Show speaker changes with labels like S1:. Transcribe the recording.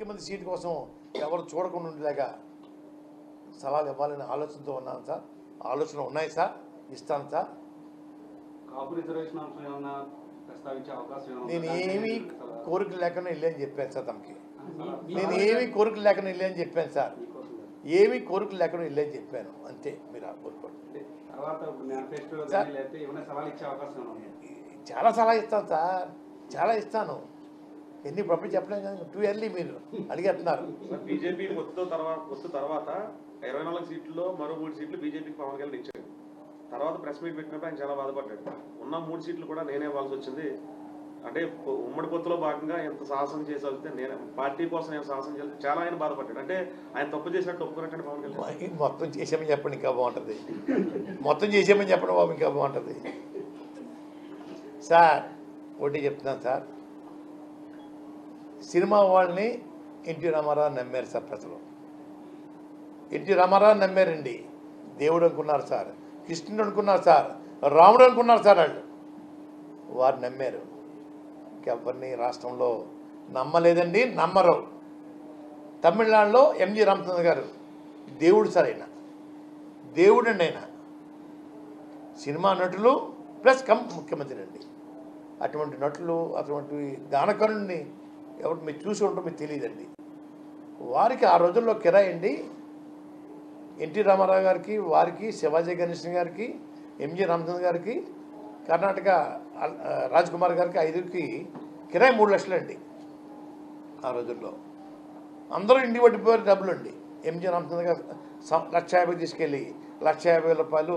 S1: ముఖ్యమంత్రి సీటు కోసం ఎవరు చూడకుండా ఉండలేక సలహాలు ఇవ్వాలని ఆలోచనతో ఉన్నాను సార్. ఆలోచన ఉన్నాయి సార్, ఇస్తాను సార్. నేను ఏమీ కోరికలు లేకుండా వెళ్ళని చెప్పాను సార్ తమకి. నేను ఏమీ కోరికలు లేకుండా వెళ్ళని చెప్పాను సార్. ఏమీ కోరికలు లేకుండా వెళ్ళని చెప్పాను, అంతే. మీరు కోరుకోండి. చాలా సలహా ఇస్తాను సార్, చాలా ఇస్తాను. ఎన్ని ప్రపంచ చెప్పలేదు కదా, టూ ఇయర్లీ మీరు అడిగేస్తున్నారు.
S2: బీజేపీ పొత్తు తర్వాత 24 సీట్లలో మరో 3 సీట్లు బీజేపీకి పవన్ కళ్యాణ్ ఇచ్చారు. తర్వాత ప్రెస్ మీట్ పెట్టినప్పుడు ఆయన చాలా బాధపడ్డాడు. ఉన్న 3 సీట్లు కూడా నేనే ఇవ్వాల్సి వచ్చింది. అంటే ఉమ్మడి పొత్తులో భాగంగా ఎంత సాహసం చేసి వెళ్తే నేను పార్టీ కోసం నేను సాహసం చేస్తే చాలా ఆయన బాధపడ్డాడు. అంటే ఆయన తప్పు చేసినట్టు ఒప్పుకున్నట్టు పవన్ కళ్యాణ్.
S1: మొత్తం చేసామని చెప్పండి, ఇంకా బాగుంటుంది. మొత్తం చేసామని చెప్పండి బాబు, ఇంకా బాగుంటుంది సార్. ఒకటి చెప్తున్నాను సార్, సినిమా వాళ్ళని ఎన్టీ రామారావు నమ్మారు సార్ ప్రజలు. ఎన్టీ రామారావు నమ్మారండి. దేవుడు అనుకున్నారు సార్, కృష్ణుడు అనుకున్నారు సార్, రాముడు అనుకున్నారు సార్. వారు నమ్మారు. ఇంకెవరిని రాష్ట్రంలో నమ్మలేదండి, నమ్మరు. తమిళనాడులో ఎంజి రామచంద్ర గారు దేవుడు సార్. ఆయన దేవుడండి. ఆయన సినిమా నటులు ప్లస్ ముఖ్యమంత్రి అండి. అటువంటి నటులు, అటువంటి దానకరుణ్ణి ఎవరు మీరు చూసి ఉంటారో మీకు తెలియదండి. వారికి ఆ రోజుల్లో కిరాయి అండి. ఎన్టీ రామారావు గారికి, వారికి, శివాజీ గణేశన్ గారికి, ఎంజి రామచంద్ర గారికి, కర్ణాటక రాజ్ కుమార్ గారికి 5కి కిరాయి 3 లక్షలు అండి. ఆ రోజుల్లో అందరూ ఇంటి పట్టిపోయారు డబ్బులు అండి. ఎంజి రామచంద్ర గారు 1,50,000 తీసుకెళ్ళి 1,50,000 రూపాయలు